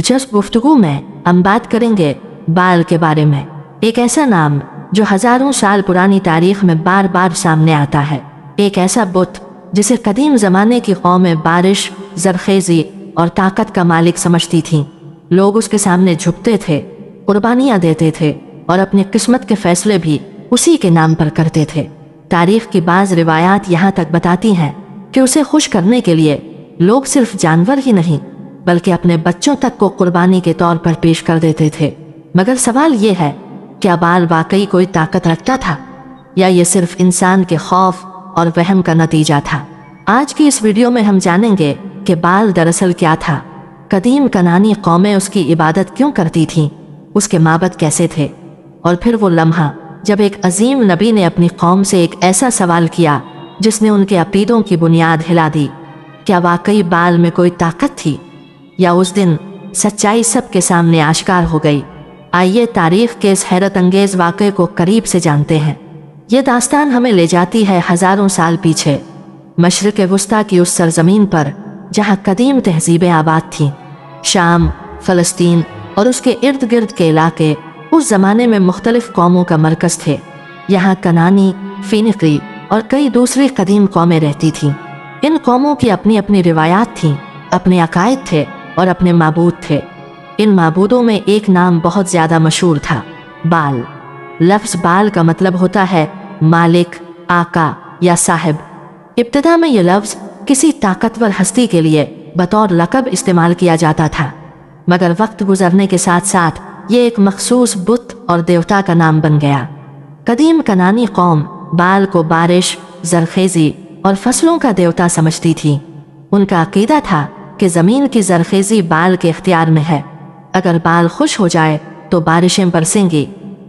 दिलचस्प गुफ्तगू में हम बात करेंगे बाल के बारे में, एक ऐसा नाम जो हजारों साल पुरानी तारीख में बार बार सामने आता है। एक ऐसा बुत जिसे कदीम ज़माने की कौमें बारिश, ज़रखेज़ी और ताकत का मालिक समझती थीं। लोग उसके सामने झुकते थे, कुर्बानियाँ देते थे और अपनी किस्मत के फैसले भी उसी के नाम पर करते थे। तारीख की बाज़ रिवायात यहाँ तक बताती हैं कि उसे खुश करने के लिए लोग सिर्फ जानवर ही नहीं बल्कि अपने बच्चों तक को कुर्बानी के तौर पर पेश कर देते थे। मगर सवाल ये है, क्या बाल वाकई कोई ताकत रखता था या ये सिर्फ इंसान के खौफ और वहम का नतीजा था? आज की इस वीडियो में हम जानेंगे कि बाल दरअसल क्या था, कदीम कनानी कौमें उसकी इबादत क्यों करती थीं, उसके माबद कैसे थे, और फिर वो लम्हा जब एक अजीम नबी ने अपनी कौम से एक ऐसा सवाल किया जिसने उनके अकीदों की बुनियाद हिला दी। क्या वाकई बाल में कोई ताकत थी या उस दिन सच्चाई सबके सामने आश्कार हो गई? आइए तारीख के इस हैरत अंगेज वाक़े को करीब से जानते हैं। ये दास्तान हमें ले जाती है हज़ारों साल पीछे, मशरिक़ वुस्ता की उस सरजमीन पर जहाँ कदीम तहजीबें आबाद थीं। शाम, फ़लस्तीन और उसके इर्द गिर्द के इलाके उस ज़माने में मुख्तलिफ कौमों का मरकज़ थे। यहाँ कनानी, फ़ीनिकी और कई दूसरी कदीम कौमें रहती थीं। इन कौमों की अपनी अपनी रिवायात थीं, अपने अकायद थे और अपने माबूद थे। इन माबूदों में एक नाम बहुत ज़्यादा मशहूर था, बाल। लफ्ज़ बाल का मतलब होता है मालिक, आका या साहिब। इब्तिदा में यह लफ्ज़ किसी ताकतवर हस्ती के लिए बतौर लक़ब इस्तेमाल किया जाता था, मगर वक्त गुजरने के साथ साथ ये एक मखसूस बुत और देवता का नाम बन गया। कदीम कनानी कौम बाल को बारिश, ज़रखेज़ी और फसलों का देवता समझती थी। उनका अकीदा था कि ज़मीन की ज़रखेज़ी बाल के इख्तियार में है। अगर बाल खुश हो जाए तो बारिशें बरसेंगी,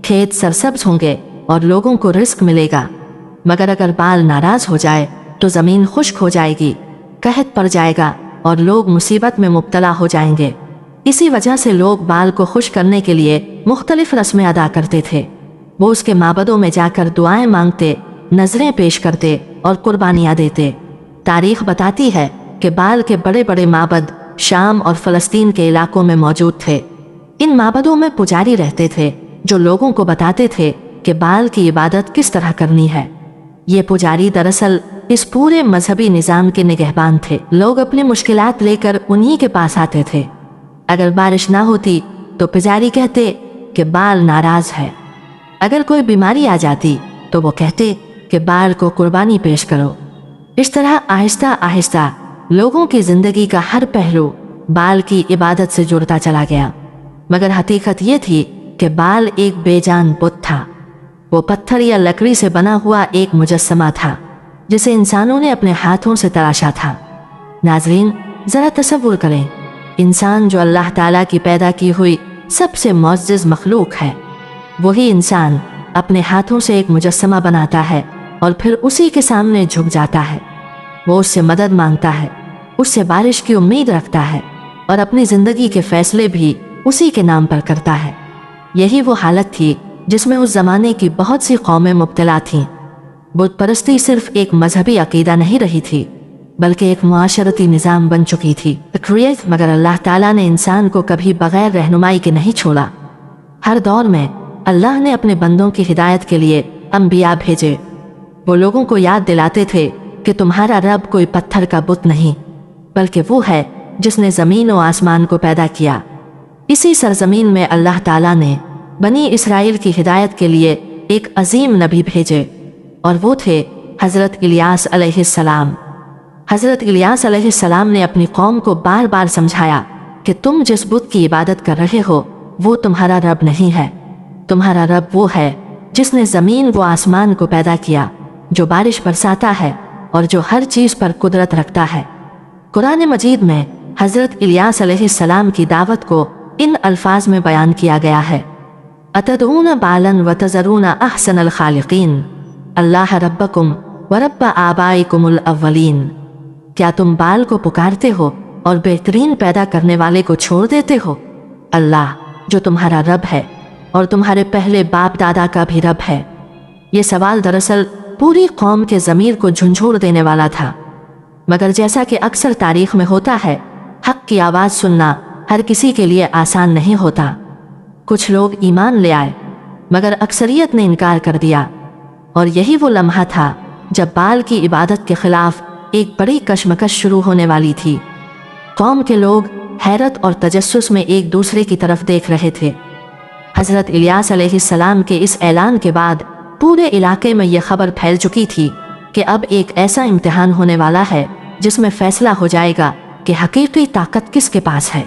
खेत सरसब्ज होंगे और लोगों को रिस्क मिलेगा। मगर अगर बाल नाराज़ हो जाए तो ज़मीन खुश्क हो जाएगी, कहत पड़ जाएगा और लोग मुसीबत में मुब्तला हो जाएंगे। इसी वजह से लोग बाल को खुश करने के लिए मुख्तलिफ रस्में अदा करते थे। वो उसके माबदों में जाकर दुआएं मांगते, नजरें पेश करते और कुर्बानियाँ देते। तारीख बताती है कि बाल के बड़े बड़े माबद शाम और फ़लस्तीन के इलाकों में मौजूद थे। इन माबदों में पुजारी रहते थे जो लोगों को बताते थे कि बाल की इबादत किस तरह करनी है। ये पुजारी दरअसल इस पूरे मजहबी निज़ाम के निगहबान थे। लोग अपनी मुश्किलात लेकर उन्हीं के पास आते थे। अगर बारिश ना होती तो पुजारी कहते कि बाल नाराज़ है। अगर कोई बीमारी आ जाती तो वो कहते कि बाल को कुर्बानी पेश करो। इस तरह आहिस्ता आहिस्ता लोगों की ज़िंदगी का हर पहलू बाल की इबादत से जुड़ता चला गया। मगर हकीकत ये थी कि बाल एक बेजान बुत था। वो पत्थर या लकड़ी से बना हुआ एक मुजस्समा था जिसे इंसानों ने अपने हाथों से तराशा था। नाज़रीन, ज़रा तसव्वुर करें, इंसान जो अल्लाह ताला की पैदा की हुई सबसे मुअज़्ज़ज़ मखलूक है, वही इंसान अपने हाथों से एक मुजस्समा बनाता है और फिर उसी के सामने झुक जाता है। वो उससे मदद मांगता है, उससे बारिश की उम्मीद रखता है और अपनी ज़िंदगी के फ़ैसले भी उसी के नाम पर करता है। यही वो हालत थी जिसमें उस ज़माने की बहुत सी कौमें मुब्तला थीं। बुत परस्ती सिर्फ एक मजहबी अकीदा नहीं रही थी बल्कि एक मुआशरती निज़ाम बन चुकी थी। मगर अल्लाह ताला ने इंसान को कभी बग़ैर रहनुमाई के नहीं छोड़ा। हर दौर में अल्लाह ने अपने बंदों की हिदायत के लिए अंबिया भेजे। वो लोगों को याद दिलाते थे कि तुम्हारा रब कोई पत्थर का बुत नहीं बल्कि वो है जिसने ज़मीन और आसमान को पैदा किया। इसी सरजमीन में अल्लाह ताला ने बनी इसराइल की हिदायत के लिए एक अजीम नबी भेजे और वो थे हज़रत इलियास अलैहिस्सलाम। हज़रत इलियास अलैहिस्सलाम ने अपनी कौम को बार बार समझाया कि तुम जिस बुत की इबादत कर रहे हो वो तुम्हारा रब नहीं है। तुम्हारा रब वो है जिसने ज़मीन व आसमान को पैदा किया, जो बारिश बरसाता है और जो हर चीज़ पर कुदरत रखता है। कुरान मजीद में हज़रत इलियास अलैहिस्सलाम की दावत को इन अल्फाज में बयान किया गया है, अतदऊन बालन व तज़रून अहसनल खालिकीन अल्लाह रब्बकुम व रब्ब आबाइकुमुल अव्वलीन। क्या तुम बाल को पुकारते हो और बेहतरीन पैदा करने वाले को छोड़ देते हो? अल्लाह जो तुम्हारा रब है और तुम्हारे पहले बाप दादा का भी रब है। ये सवाल दरअसल पूरी कौम के ज़मीर को झंझोड़ देने वाला था। मगर जैसा कि अक्सर तारीख में होता है, हक़ की आवाज़ सुनना हर किसी के लिए आसान नहीं होता। कुछ लोग ईमान ले आए मगर अक्सरियत ने इनकार कर दिया, और यही वो लम्हा था जब बाल की इबादत के खिलाफ एक बड़ी कशमकश शुरू होने वाली थी। कौम के लोग हैरत और तजस्सुस में एक दूसरे की तरफ देख रहे थे। हज़रत इलियास अलैहिस्सलाम के इस ऐलान के बाद पूरे इलाके में यह खबर फैल चुकी थी कि अब एक ऐसा इम्तिहान होने वाला है जिसमें फैसला हो जाएगा कि हकीकी ताकत किसके पास है।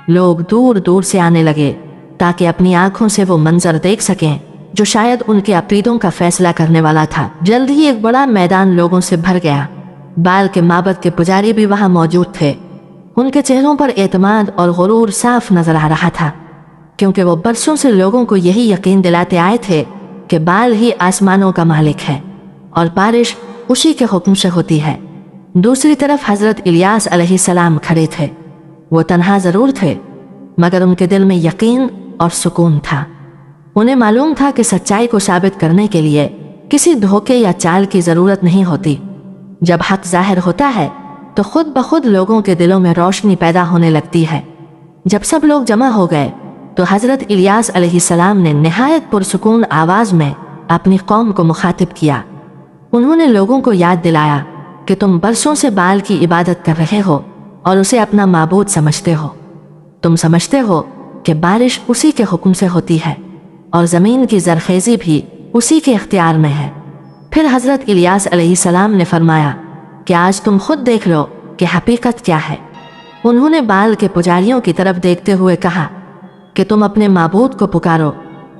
लोग दूर दूर से आने लगे ताकि अपनी आंखों से वो मंजर देख सकें जो शायद उनके अकीदों का फैसला करने वाला था। जल्द ही एक बड़ा मैदान लोगों से भर गया। बाल के माबद के पुजारी भी वहां मौजूद थे। उनके चेहरों पर एतमाद और गुरूर साफ नजर आ रहा था, क्योंकि वो बरसों से लोगों को यही यकीन दिलाते आए थे कि बाल ही आसमानों का मालिक है और बारिश उसी के हुक्म से होती है। दूसरी तरफ हज़रत इलियास अलैहिस्सलाम खड़े थे। वो तन्हा ज़रूर थे मगर उनके दिल में यकीन और सुकून था। उन्हें मालूम था कि सच्चाई को साबित करने के लिए किसी धोखे या चाल की ज़रूरत नहीं होती। जब हक जाहिर होता है तो खुद ब खुद लोगों के दिलों में रोशनी पैदा होने लगती है। जब सब लोग जमा हो गए तो हज़रत इलियास अलैहिस्सलाम ने निहायत पुरसुकून आवाज़ में अपनी कौम को मुखातिब किया। उन्होंने लोगों को याद दिलाया कि तुम बरसों से बाल की इबादत कर रहे हो और उसे अपना माबूद समझते हो। तुम समझते हो कि बारिश उसी के हुक्म से होती है और ज़मीन की ज़रखेज़ी भी उसी के इख्तियार में है। फिर हज़रत इलियास अलैहिस्सलाम ने फरमाया कि आज तुम खुद देख लो कि हकीकत क्या है। उन्होंने बाल के पुजारियों की तरफ देखते हुए कहा कि तुम अपने माबूद को पुकारो,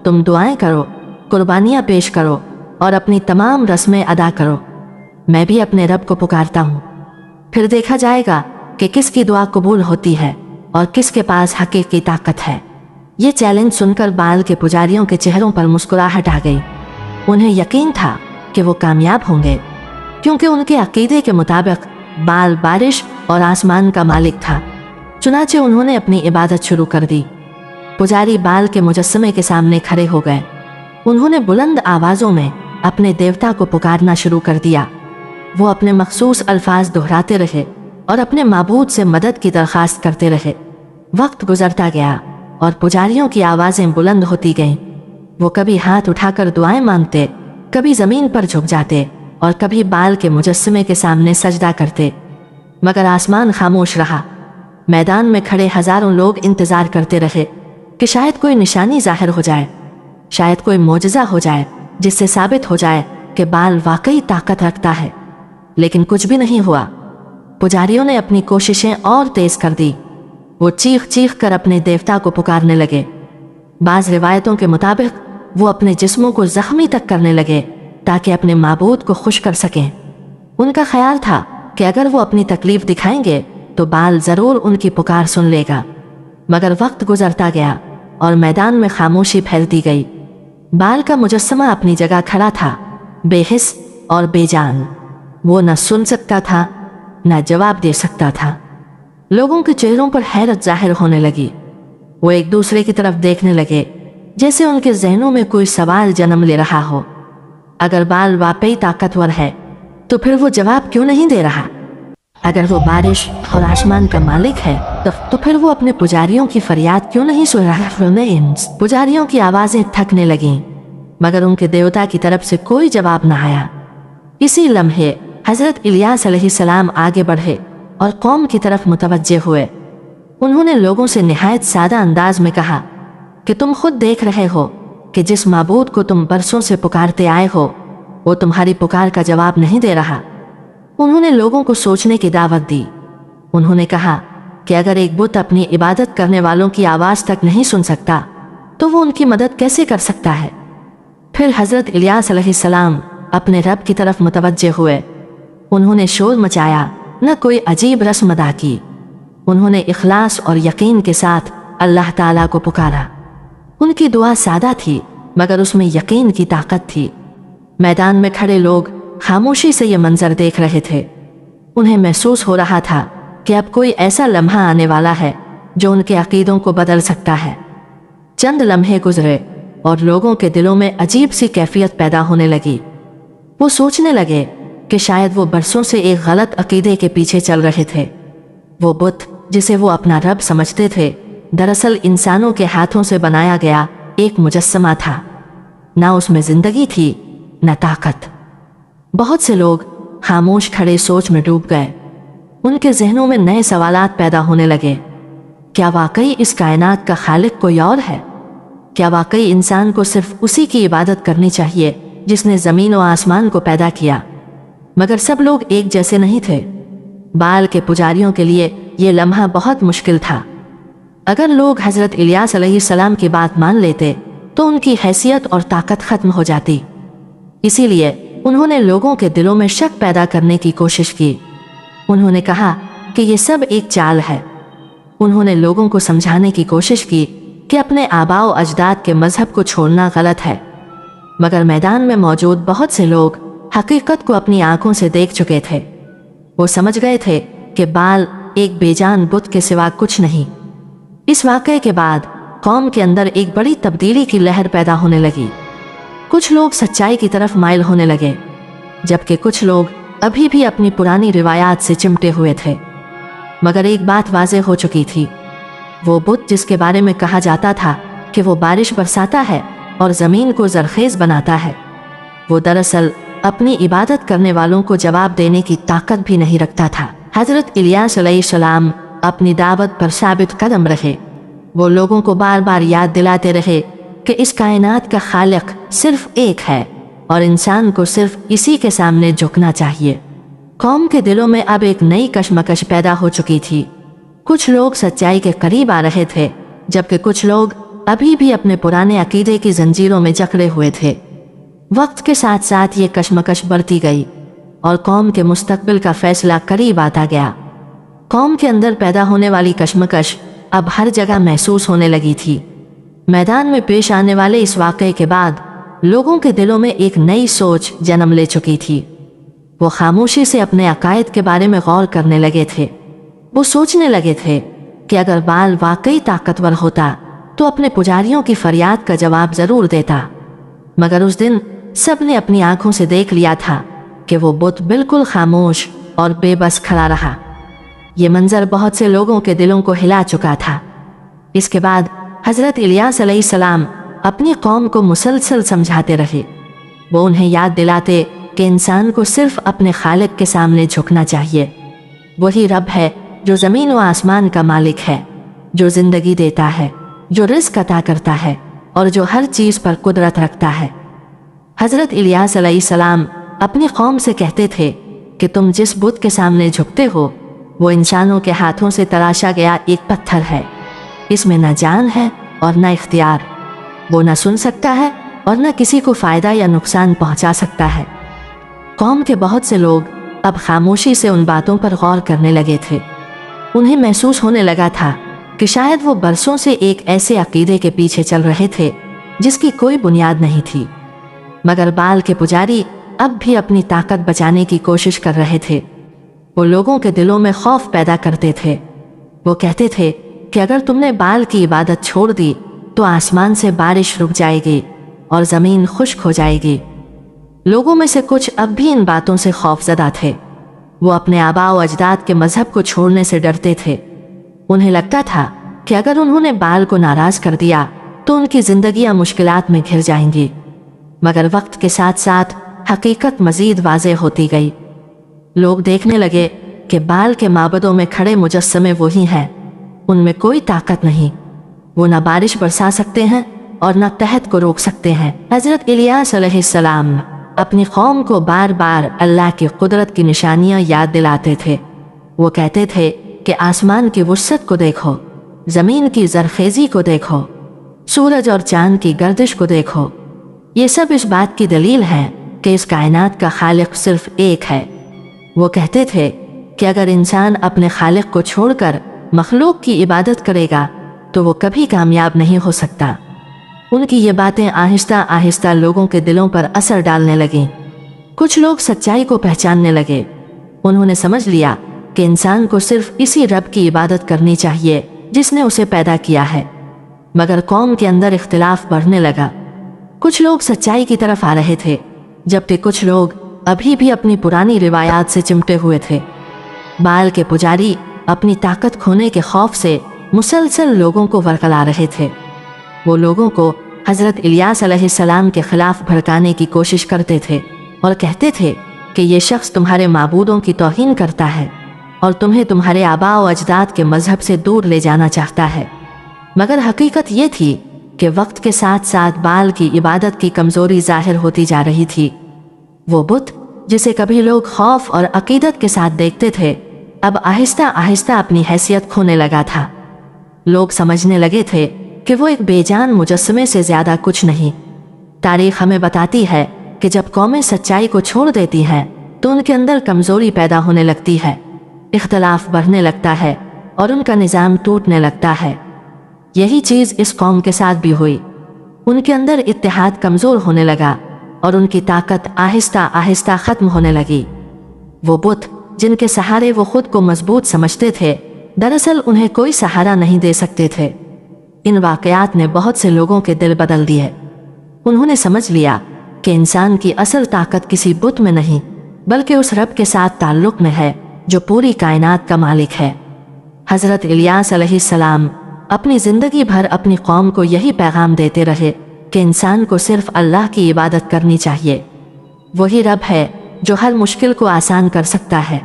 तुम दुआएं करो, कुर्बानियाँ पेश करो और अपनी तमाम रस्में अदा करो। मैं भी अपने रब को पुकारता हूँ, फिर देखा जाएगा कि किसकी दुआ कबूल होती है और किसके पास हकीकी ताकत है। ये चैलेंज सुनकर बाल के पुजारियों के चेहरों पर मुस्कुराहट आ गई। उन्हें यकीन था कि वो कामयाब होंगे, क्योंकि उनके अकीदे के मुताबिक बाल बारिश और आसमान का मालिक था। चुनाचे उन्होंने अपनी इबादत शुरू कर दी। पुजारी बाल के मुजस्समे के सामने खड़े हो गए। उन्होंने बुलंद आवाज़ों में अपने देवता को पुकारना शुरू कर दिया। वो अपने मखसूस अल्फाज दोहराते रहे और अपने माबूद से मदद की दरख्वास्त करते रहे। वक्त गुजरता गया और पुजारियों की आवाज़ें बुलंद होती गईं। वो कभी हाथ उठाकर दुआएं मांगते, कभी ज़मीन पर झुक जाते और कभी बाल के मुजस्समे के सामने सजदा करते, मगर आसमान खामोश रहा। मैदान में खड़े हज़ारों लोग इंतज़ार करते रहे कि शायद कोई निशानी जाहिर हो जाए, शायद कोई मोजज़ा हो जाए जिससे साबित हो जाए कि बाल वाकई ताकत रखता है। लेकिन कुछ भी नहीं हुआ। पुजारियों ने अपनी कोशिशें और तेज़ कर दी। वो चीख चीख कर अपने देवता को पुकारने लगे। बाज़ रिवायतों के मुताबिक वो अपने जिस्मों को ज़ख्मी तक करने लगे ताकि अपने माबूद को खुश कर सकें। उनका ख्याल था कि अगर वो अपनी तकलीफ़ दिखाएंगे तो बाल ज़रूर उनकी पुकार सुन लेगा। मगर वक्त गुजरता गया और मैदान में खामोशी फैलती गई। बाल का मुजस्समा अपनी जगह खड़ा था, बेहिस और बेजान। वो न सुन सकता था न जवाब दे सकता था। लोगों के चेहरों पर हैरत जाहिर होने लगी। वो एक दूसरे की तरफ देखने लगे जैसे उनके जहनों में कोई सवाल जन्म ले रहा हो। अगर बाल वाकई ताकतवर है तो फिर वो जवाब क्यों नहीं दे रहा? अगर वो बारिश और आसमान का मालिक है तो फिर वो अपने पुजारियों की फरियाद क्यों नहीं सुन रहा? पुजारियों की आवाज़ें थकने लगीं मगर उनके देवता की तरफ से कोई जवाब न आया। इसी लम्हे हज़रत इलियास अलैहिस्सलाम आगे बढ़े और कौम की तरफ मुतवज्जे हुए। उन्होंने लोगों से निहायत सादा अंदाज में कहा कि तुम खुद देख रहे हो कि जिस माबूद को तुम बरसों से पुकारते आए हो वो तुम्हारी पुकार का जवाब नहीं दे रहा। उन्होंने लोगों को सोचने की दावत दी। उन्होंने कहा कि अगर एक बुत अपनी इबादत करने वालों की आवाज़ तक नहीं सुन सकता तो वो उनकी मदद कैसे कर सकता है? फिर हज़रत इलियास अलैहिस्सलाम अपने रब की तरफ मुतवज्जे हुए। उन्होंने शोर मचाया, न कोई अजीब रस्म अदा की। उन्होंने इखलास और यकीन के साथ अल्लाह ताला को पुकारा। उनकी दुआ सादा थी मगर उसमें यकीन की ताकत थी। मैदान में खड़े लोग खामोशी से ये मंजर देख रहे थे। उन्हें महसूस हो रहा था कि अब कोई ऐसा लम्हा आने वाला है जो उनके अकीदों को बदल सकता है। चंद लम्हे गुजरे और लोगों के दिलों में अजीब सी कैफियत पैदा होने लगी। वो सोचने लगे कि शायद वो बरसों से एक गलत अकीदे के पीछे चल रहे थे। वो बुत जिसे वो अपना रब समझते थे, दरअसल इंसानों के हाथों से बनाया गया एक मुजस्समा था। ना उसमें जिंदगी थी, न ताकत। बहुत से लोग खामोश खड़े सोच में डूब गए। उनके जहनों में नए सवालात पैदा होने लगे। क्या वाकई इस कायनात का खालिक कोई और है? क्या वाकई इंसान को सिर्फ उसी की इबादत करनी चाहिए जिसने ज़मीन और आसमान को पैदा किया? मगर सब लोग एक जैसे नहीं थे। बाल के पुजारियों के लिए ये लम्हा बहुत मुश्किल था। अगर लोग हज़रत इलियास अलैहिस्सलाम की बात मान लेते तो उनकी हैसियत और ताकत ख़त्म हो जाती। इसीलिए उन्होंने लोगों के दिलों में शक पैदा करने की कोशिश की। उन्होंने कहा कि ये सब एक चाल है। उन्होंने लोगों को समझाने की कोशिश की कि अपने आबाओ अजदाद के मजहब को छोड़ना गलत है। मगर मैदान में मौजूद बहुत से लोग हकीकत को अपनी आंखों से देख चुके थे। वो समझ गए थे कि बाल एक बेजान बुत के सिवा कुछ नहीं। इस वाक़ये के बाद कौम के अंदर एक बड़ी तब्दीली की लहर पैदा होने लगी। कुछ लोग सच्चाई की तरफ माइल होने लगे, जबकि कुछ लोग अभी भी अपनी पुरानी रिवायात से चिमटे हुए थे। मगर एक बात वाज़ेह हो चुकी थी। वो बुत जिसके बारे में कहा जाता था कि वो बारिश बरसाता है और ज़मीन को ज़रखेज़ बनाता है, वो दरअसल अपनी इबादत करने वालों को जवाब देने की ताकत भी नहीं रखता था। हज़रत इलियास अलैहिस्सलाम अपनी दावत पर साबित कदम रहे। वो लोगों को बार बार याद दिलाते रहे कि इस कायनात का खालिक सिर्फ एक है और इंसान को सिर्फ इसी के सामने झुकना चाहिए। कौम के दिलों में अब एक नई कशमकश पैदा हो चुकी थी। कुछ लोग सच्चाई के करीब आ रहे थे, जबकि कुछ लोग अभी भी अपने पुराने अकीदे की जंजीरों में जकड़े हुए थे। वक्त के साथ साथ ये कशमकश बढ़ती गई और कौम के मुस्तकबिल का फैसला करीब आता गया। कौम के अंदर पैदा होने वाली कशमकश अब हर जगह महसूस होने लगी थी। मैदान में पेश आने वाले इस वाक़ये के बाद लोगों के दिलों में एक नई सोच जन्म ले चुकी थी। वो खामोशी से अपने अकायद के बारे में गौर करने लगे थे। वो सोचने लगे थे कि अगर बाल वाकई ताकतवर होता तो अपने पुजारियों की फरियाद का जवाब ज़रूर देता। मगर उस दिन सब ने अपनी आंखों से देख लिया था कि वो बुत बिल्कुल खामोश और बेबस खड़ा रहा। ये मंजर बहुत से लोगों के दिलों को हिला चुका था। इसके बाद हज़रत इलियास अलैहिस्सलाम अपनी कौम को मुसलसल समझाते रहे। वो उन्हें याद दिलाते कि इंसान को सिर्फ अपने खालिक के सामने झुकना चाहिए। वही रब है जो ज़मीन व आसमान का मालिक है, जो ज़िंदगी देता है, जो रिज़्क़ अता करता है और जो हर चीज़ पर कुदरत रखता है। हज़रत इलियास अलैहिस्सलाम अपनी कौम से कहते थे कि तुम जिस बुत के सामने झुकते हो वो इंसानों के हाथों से तराशा गया एक पत्थर है। इसमें न जान है और न इख्तियार। वो न सुन सकता है और न किसी को फ़ायदा या नुकसान पहुंचा सकता है। कौम के बहुत से लोग अब खामोशी से उन बातों पर गौर करने लगे थे। उन्हें महसूस होने लगा था कि शायद वो बरसों से एक ऐसे अकीदे के पीछे चल रहे थे जिसकी कोई बुनियाद नहीं थी। मगर बाल के पुजारी अब भी अपनी ताकत बचाने की कोशिश कर रहे थे। वो लोगों के दिलों में खौफ पैदा करते थे। वो कहते थे कि अगर तुमने बाल की इबादत छोड़ दी तो आसमान से बारिश रुक जाएगी और ज़मीन खुश्क हो जाएगी। लोगों में से कुछ अब भी इन बातों से खौफजदा थे। वो अपने आबाओ अजदाद के मजहब को छोड़ने से डरते थे। उन्हें लगता था कि अगर उन्होंने बाल को नाराज़ कर दिया तो उनकी ज़िंदगियां मुश्किलात में घिर जाएंगी। मगर वक्त के साथ साथ हकीकत मज़ीद वाज़ेह होती गई। लोग देखने लगे कि बाल के माबदों में खड़े मुजस्समे वही हैं। उनमें कोई ताकत नहीं। वो न बारिश बरसा सकते हैं और न तहत को रोक सकते हैं। हज़रत इलियास अलैहिस्सलाम अपनी कौम को बार बार अल्लाह की कुदरत की निशानियां याद दिलाते थे। वो कहते थे कि आसमान की वुसअत को देखो, ज़मीन की ज़रखेज़ी को देखो, सूरज और चांद की गर्दिश को देखो। ये सब इस बात की दलील है कि इस कायनात का खालिक सिर्फ एक है। वो कहते थे कि अगर इंसान अपने खालिक को छोड़कर मखलूक की इबादत करेगा तो वो कभी कामयाब नहीं हो सकता। उनकी ये बातें आहिस्ता आहिस्ता लोगों के दिलों पर असर डालने लगीं। कुछ लोग सच्चाई को पहचानने लगे। उन्होंने समझ लिया कि इंसान को सिर्फ इसी रब की इबादत करनी चाहिए जिसने उसे पैदा किया है। मगर कौम के अंदर इख्तिलाफ बढ़ने लगा। कुछ लोग सच्चाई की तरफ आ रहे थे, जबकि कुछ लोग अभी भी अपनी पुरानी रिवायात से चिमटे हुए थे। बाल के पुजारी अपनी ताकत खोने के खौफ से मुसलसल लोगों को वरगला रहे थे। वो लोगों को हज़रत इलियास अलैहिस्सलाम के खिलाफ भड़काने की कोशिश करते थे और कहते थे कि ये शख्स तुम्हारे माबूदों की तौहीन करता है और तुम्हें तुम्हारे आबा व अजदाद के मजहब से दूर ले जाना चाहता है। मगर हकीकत ये थी कि वक्त के साथ साथ बाल की इबादत की कमज़ोरी ज़ाहिर होती जा रही थी। वो बुत जिसे कभी लोग खौफ और अकीदत के साथ देखते थे, अब आहिस्ता आहिस्ता अपनी हैसियत खोने लगा था। लोग समझने लगे थे कि वो एक बेजान मुजस्समे से ज़्यादा कुछ नहीं। तारीख़ हमें बताती है कि जब कौमें सच्चाई को छोड़ देती हैं तो उनके अंदर कमज़ोरी पैदा होने लगती है, इख्तलाफ बढ़ने लगता है और उनका निज़ाम टूटने लगता है। यही चीज़ इस कौम के साथ भी हुई। उनके अंदर इत्तेहाद कमज़ोर होने लगा और उनकी ताकत आहिस्ता आहिस्ता ख़त्म होने लगी। वो बुत जिनके सहारे वो खुद को मजबूत समझते थे, दरअसल उन्हें कोई सहारा नहीं दे सकते थे। इन वाक़यात ने बहुत से लोगों के दिल बदल दिए। उन्होंने समझ लिया कि इंसान की असल ताकत किसी बुत में नहीं बल्कि उस रब के साथ ताल्लुक़ में है जो पूरी कायनात का मालिक है। हज़रत इलियास अलैहिस्सलाम अपनी ज़िंदगी भर अपनी कौम को यही पैगाम देते रहे कि इंसान को सिर्फ अल्लाह की इबादत करनी चाहिए। वही रब है जो हर मुश्किल को आसान कर सकता है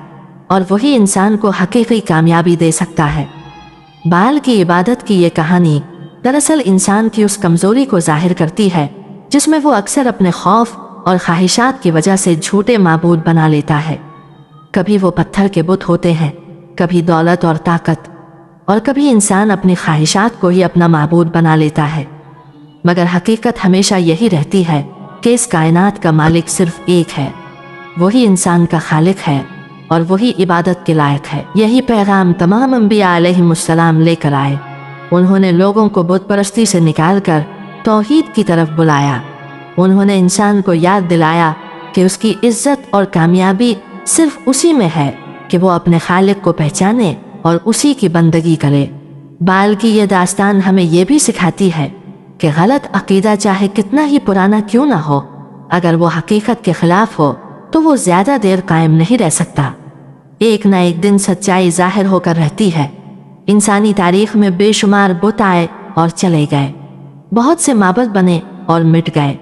और वही इंसान को हकीकी कामयाबी दे सकता है। बाल की इबादत की ये कहानी दरअसल इंसान की उस कमज़ोरी को ज़ाहिर करती है जिसमें वो अक्सर अपने खौफ और ख्वाहिशात की वजह से झूठे माबूद बना लेता है। कभी वो पत्थर के बुत होते हैं, कभी दौलत और ताकत, और कभी इंसान अपनी ख्वाहिशात को ही अपना माबूद बना लेता है। मगर हकीकत हमेशा यही रहती है कि इस कायनात का मालिक सिर्फ एक है, वही इंसान का खालिक है और वही इबादत के लायक है। यही पैगाम तमाम अंबिया अलैहिमुस्सलाम लेकर आए। उन्होंने लोगों को बुत परस्ती से निकालकर तौहीद की तरफ बुलाया। उन्होंने इंसान को याद दिलाया कि उसकी इज्जत और कामयाबी सिर्फ उसी में है कि वो अपने खालिक को पहचाने और उसी की बंदगी करे। बाल की ये दास्तान हमें ये भी सिखाती है कि गलत अकीदा चाहे कितना ही पुराना क्यों ना हो, अगर वो हकीकत के खिलाफ हो तो वो ज़्यादा देर कायम नहीं रह सकता। एक न एक दिन सच्चाई ज़ाहिर होकर रहती है। इंसानी तारीख़ में बेशुमार बुत आए और चले गए, बहुत से माबद बने और मिट गए।